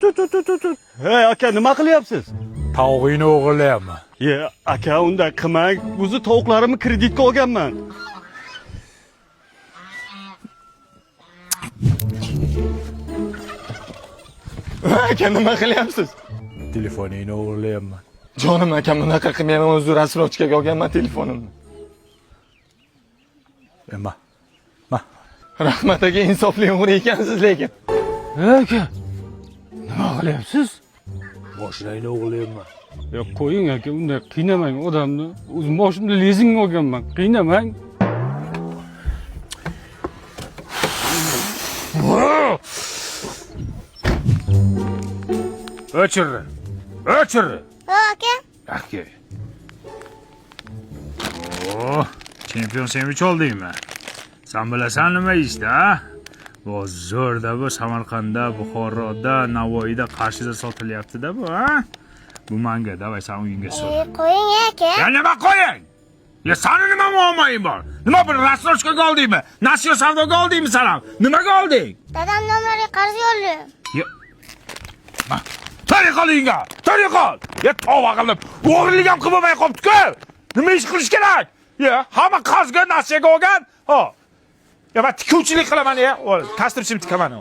Tut. Hey aka, nima qilyapsiz? Tavuğunu o'g'irlayapman. Ye, aka, unday qilmang. O'zi tovuqlarimni kreditga olganman. Aka, nima qilyapsiz? Telefoningni o'g'irlayapman. Jonim aka, bunaqa qilmayman. O'zi rasrochkaga olganman telefonimni. Ma. Rahmat aka, insofli o'g'ri ekansiz lekin. Aka, nima qilyapsiz? Mashinangni o'g'irlayapman. Ya qo'ying aka, unday qiynamang odamni. O'zim boshimda lizing olganman. Qiynamang. O'chir. Aka. Aka. Chempion sandwich oldingmi? Sen bilasan nima ishda, ha? Bu zo'rda, bu Samarqandda, Buxoroda, Navoiyda, Qarshida sotilyapti-da bu, ha? Bu manga, davay sen uyingga so'ra. Qo'ying aka. Ya nima qo'ying? Ya seni nima muammoing bor? Nima bir rasrochkaga oldingmi? Nasiya savdoga oldingmi salam? Nimaga olding? Dadam nomlariga qarz yo'llayman. Ya. Tariqolinga. Ya tova qilib, o'g'irlik ham qilmay qopti-ku. Nima ish qilish kerak? Ya, hamma qarzga nasiyaga olgan. Ha. Ya men tikuvchilik qilaman ya. Kastirchim tikaman.